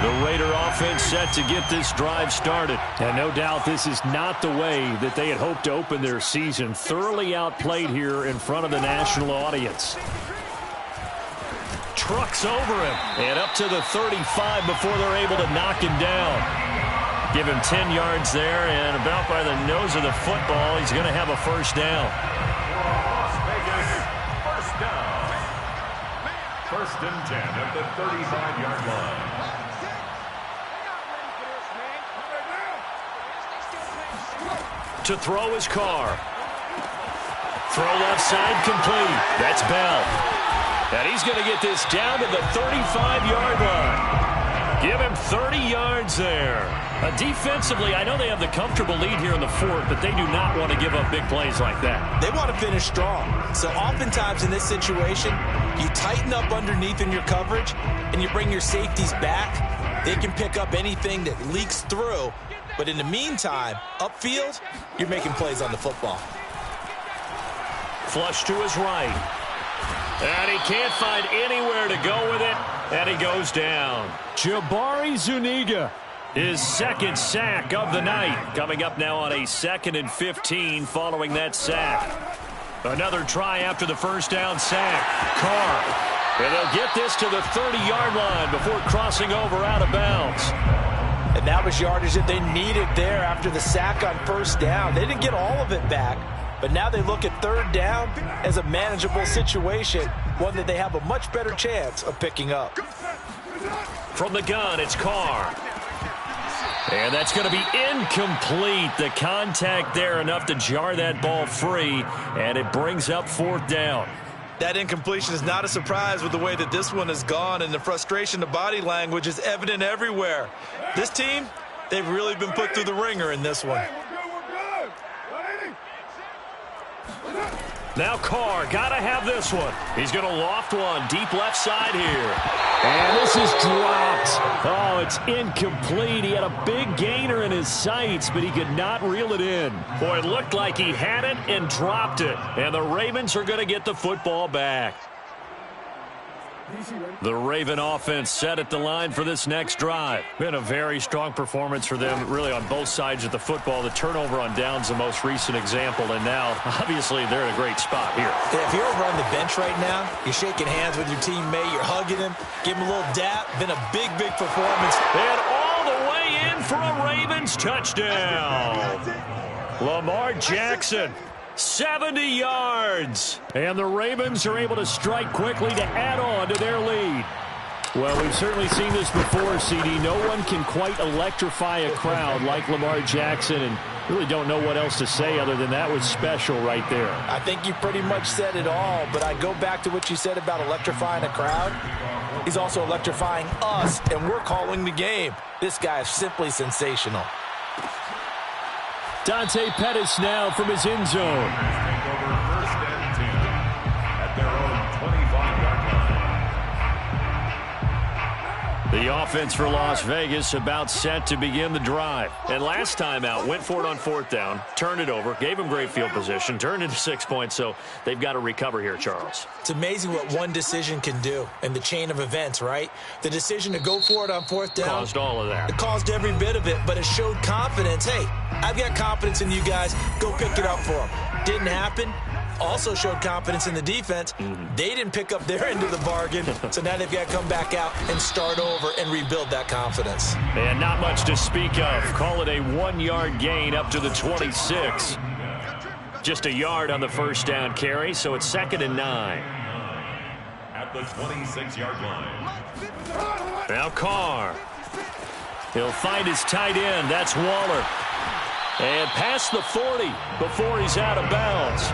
The Raider offense set to get this drive started. And no doubt this is not the way that they had hoped to open their season. Thoroughly outplayed here in front of the national audience. Trucks over him and up to the 35 before they're able to knock him down. Give him 10 yards there, and about by the nose of the football, he's going to have a first down. Las Vegas, first down. First and 10 at the 35-yard line. To throw his car. Throw left side complete. That's Bell. And he's going to get this down to the 35-yard line. Give him 30 yards there. Defensively, I know they have the comfortable lead here in the fourth, but they do not want to give up big plays like that. They want to finish strong. So oftentimes in this situation, you tighten up underneath in your coverage, and you bring your safeties back. They can pick up anything that leaks through. But in the meantime, upfield, you're making plays on the football. Flush to his right. And he can't find anywhere to go with it. And he goes down. Jabari Zuniga, his second sack of the night. Coming up now on a 2nd and 15 following that sack. Another try after the first down sack. Carr. And they'll get this to the 30-yard line before crossing over out of bounds. And that was yardage that they needed there after the sack on first down. They didn't get all of it back, but now they look at third down as a manageable situation, one that they have a much better chance of picking up. From the gun, it's Carr. And that's going to be incomplete. The contact there enough to jar that ball free, and it brings up fourth down. That incompletion is not a surprise with the way that this one has gone, and the frustration, the body language is evident everywhere. This team, they've really been put through the ringer in this one. Now Carr, gotta have this one. He's going to loft one deep left side here. And this is dropped. Oh, it's incomplete. He had a big gainer in his sights, but he could not reel it in. Boy, it looked like he had it and dropped it. And the Ravens are going to get the football back. The Raven offense set at the line for this next drive. Been a very strong performance for them, really on both sides of the football. The turnover on downs the most recent example, and now, obviously, they're in a great spot here. If you're over on the bench right now, you're shaking hands with your teammate, you're hugging him, give him a little dap. Been a big, big performance. And all the way in for a Ravens touchdown. Lamar Jackson. 70 yards. And the Ravens are able to strike quickly to add on to their lead. Well, we've certainly seen this before, CD. No one can quite electrify a crowd like Lamar Jackson, and really don't know what else to say other than that was special right there. I think you pretty much said it all, but I go back to what you said about electrifying a crowd. He's also electrifying us, and we're calling the game. This guy is simply sensational. Dante Pettis now from his end zone. Take over first and 10 at their own 25-yard line. The offense for Las Vegas about set to begin the drive. And last time out, went for it on fourth down, turned it over, gave him great field position, turned into 6 points, so they've got to recover here, Charles. It's amazing what one decision can do in the chain of events, right? The decision to go for it on fourth down. Caused all of that. It caused every bit of it, but it showed confidence. Hey, I've got confidence in you guys. Go pick it up for them. Didn't happen. Also showed confidence in the defense. They didn't pick up their end of the bargain, so now they've got to come back out and start over and rebuild that confidence. And not much to speak of. Call it a 1-yard gain up to the 26. Just a yard on the first down carry, so it's 2nd and 9. At the 26-yard line. Now Carr. He'll find his tight end. That's Waller. And past the 40 before he's out of bounds.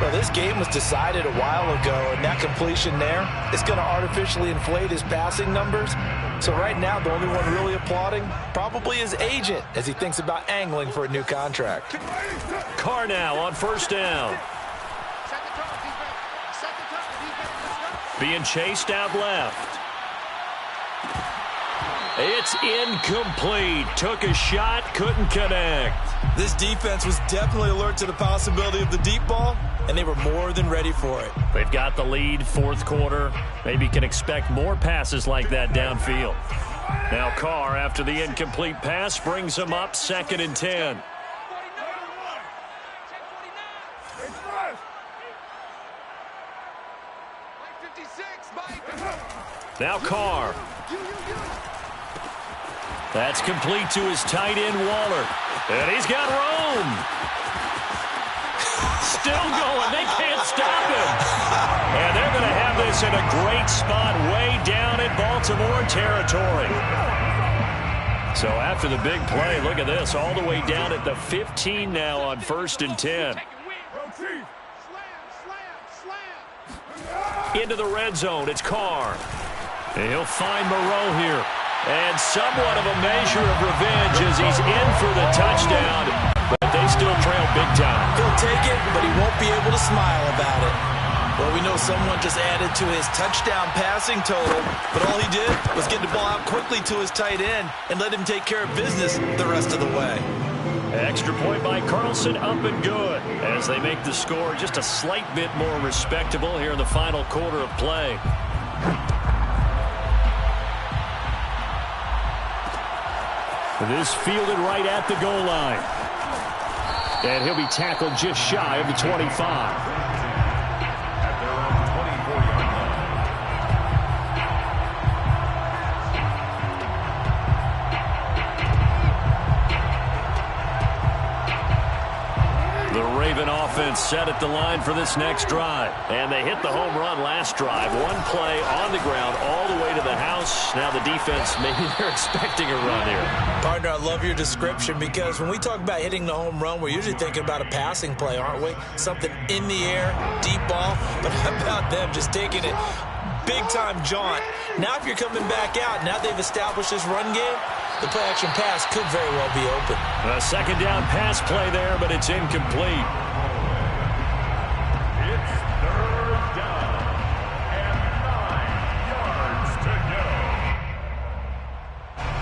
Well, this game was decided a while ago, and that completion there is going to artificially inflate his passing numbers. So right now, the only one really applauding probably his agent as he thinks about angling for a new contract. Carr now on first down. Being chased out left. It's incomplete. Took a shot, couldn't connect. This defense was definitely alert to the possibility of the deep ball, and they were more than ready for it. They've got the lead, fourth quarter. Maybe can expect more passes like that downfield. Now Carr, after the incomplete pass, brings him up 2nd and 10. Now Carr. That's complete to his tight end, Waller. And he's got Rome. Still going. They can't stop him. And they're going to have this in a great spot way down in Baltimore territory. So after the big play, look at this. All the way down at the 15 now on 1st and 10. Into the red zone. It's Carr. And he'll find Moreau here. And somewhat of a measure of revenge as he's in for the touchdown. But they still trail big time. He'll take it, but he won't be able to smile about it. Well, we know someone just added to his touchdown passing total, but all he did was get the ball out quickly to his tight end and let him take care of business the rest of the way. Extra point by Carlson, up and good, as they make the score just a slight bit more respectable here in the final quarter of play. This fielded right at the goal line. And he'll be tackled just shy of the 25. Offense set at the line for this next drive. And they hit the home run last drive. One play on the ground all the way to the house. Now the defense, maybe they're expecting a run here. Partner, I love your description because when we talk about hitting the home run, we're usually thinking about a passing play, aren't we? Something in the air, deep ball. But how about them just taking it big-time jaunt? Now if you're coming back out, now they've established this run game, the play-action pass could very well be open. A second down pass play there, but it's incomplete.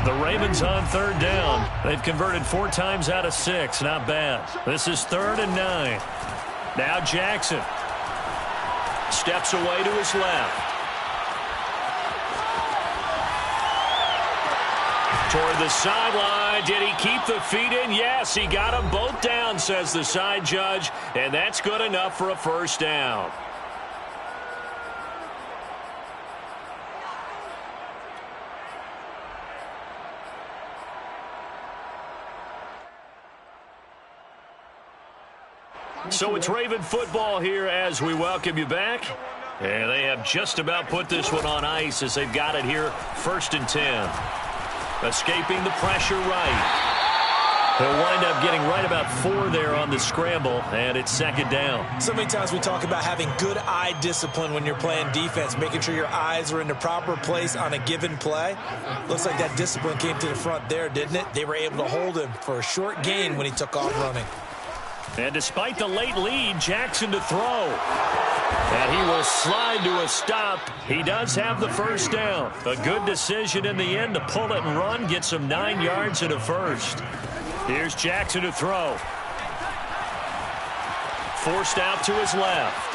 The Ravens on 3rd down. They've converted 4 times out of 6. Not bad. This is 3rd and 9. Now Jackson steps away to his left. Toward the sideline. Did he keep the feet in? Yes, he got them both down, says the side judge. And that's good enough for a first down. So it's Raven football here as we welcome you back. And they have just about put this one on ice as they've got it here, 1st and 10. Escaping the pressure right. He'll wind up getting right about 4 there on the scramble, and it's 2nd down. So many times we talk about having good eye discipline when you're playing defense, making sure your eyes are in the proper place on a given play. Looks like that discipline came to the front there, didn't it? They were able to hold him for a short gain when he took off running. And despite the late lead, Jackson to throw. And he will slide to a stop. He does have the first down. A good decision in the end to pull it and run, get some 9 yards and a first. Here's Jackson to throw. Forced out to his left.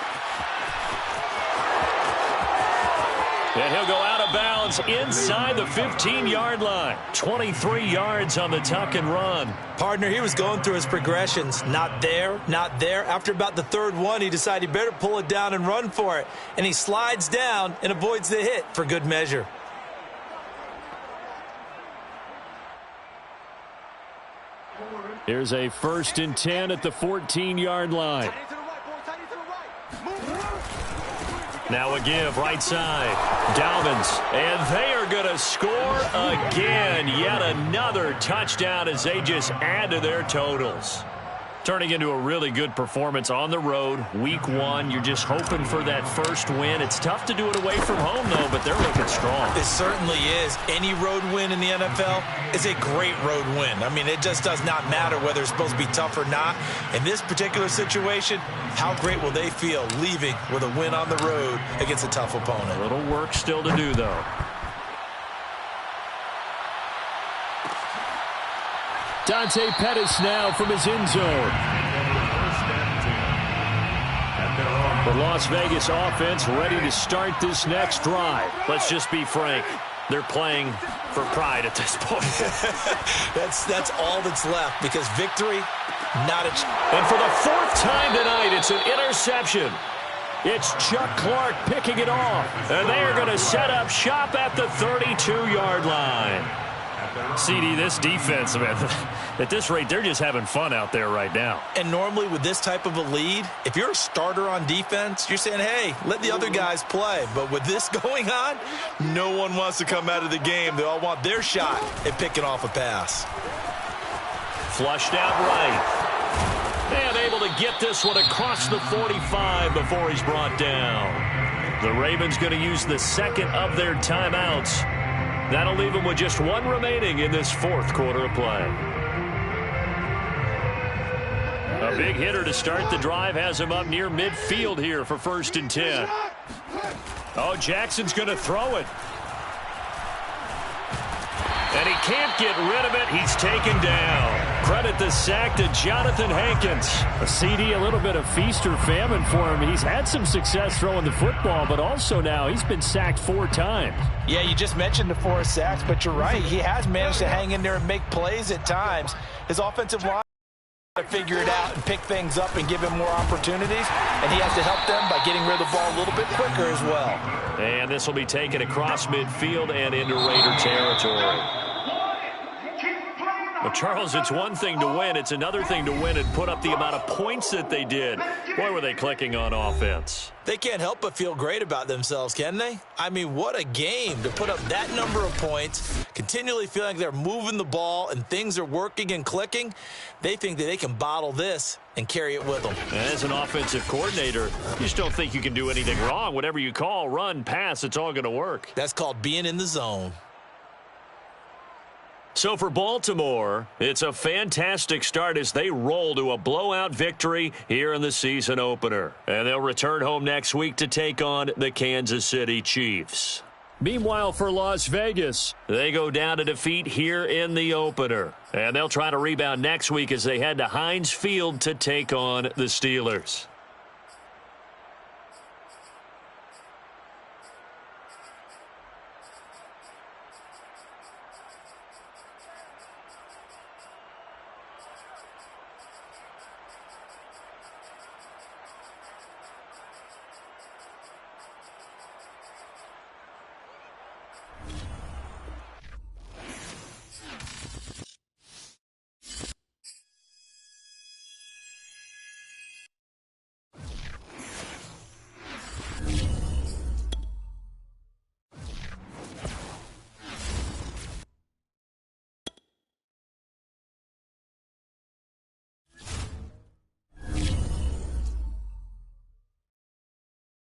And he'll go out of bounds inside the 15-yard line. 23 yards on the tuck and run. Partner, he was going through his progressions. Not there, not there. After about the 3rd one, he decided he better pull it down and run for it. And he slides down and avoids the hit for good measure. Here's a 1st and 10 at the 14-yard line. Now a give, right side. Dalvins, and they are going to score again. Yet another touchdown as they just add to their totals. Turning into a really good performance on the road. Week 1, you're just hoping for that first win. It's tough to do it away from home, though, but they're looking strong. It certainly is. Any road win in the NFL is a great road win. I mean, it just does not matter whether it's supposed to be tough or not. In this particular situation, how great will they feel leaving with a win on the road against a tough opponent? A little work still to do, though. Dante Pettis now from his end zone. The Las Vegas offense ready to start this next drive. Let's just be frank. They're playing for pride at this point. That's all that's left because victory, not a chance. And for the 4th time tonight, it's an interception. It's Chuck Clark picking it off. And they are going to set up shop at the 32-yard line. CD, this defense, man, at this rate, they're just having fun out there right now. And normally with this type of a lead, if you're a starter on defense, you're saying, hey, let the other guys play. But with this going on, no one wants to come out of the game. They all want their shot at picking off a pass. Flushed out right. And able to get this one across the 45 before he's brought down. The Ravens going to use the second of their timeouts. That'll leave them with just one remaining in this fourth quarter of play. A big hitter to start the drive has him up near midfield here for 1st and 10. Oh, Jackson's going to throw it. And he can't get rid of it. He's taken down. Credit the sack to Jonathan Hankins. A CD, a little bit of feast or famine for him. He's had some success throwing the football, but also now he's been sacked 4 times. Yeah, you just mentioned the 4 sacks, but you're right. He has managed to hang in there and make plays at times. His offensive line to figure it out and pick things up and give him more opportunities, and he has to help them by getting rid of the ball a little bit quicker as well. And this will be taken across midfield and into Raider territory. But, Charles, it's one thing to win. It's another thing to win and put up the amount of points that they did. Boy, were they clicking on offense. They can't help but feel great about themselves, can they? I mean, what a game to put up that number of points, continually feeling like they're moving the ball and things are working and clicking. They think that they can bottle this and carry it with them. And as an offensive coordinator, you just don't think you can do anything wrong. Whatever you call, run, pass, it's all going to work. That's called being in the zone. So for Baltimore, it's a fantastic start as they roll to a blowout victory here in the season opener. And they'll return home next week to take on the Kansas City Chiefs. Meanwhile, for Las Vegas, they go down to defeat here in the opener. And they'll try to rebound next week as they head to Heinz Field to take on the Steelers.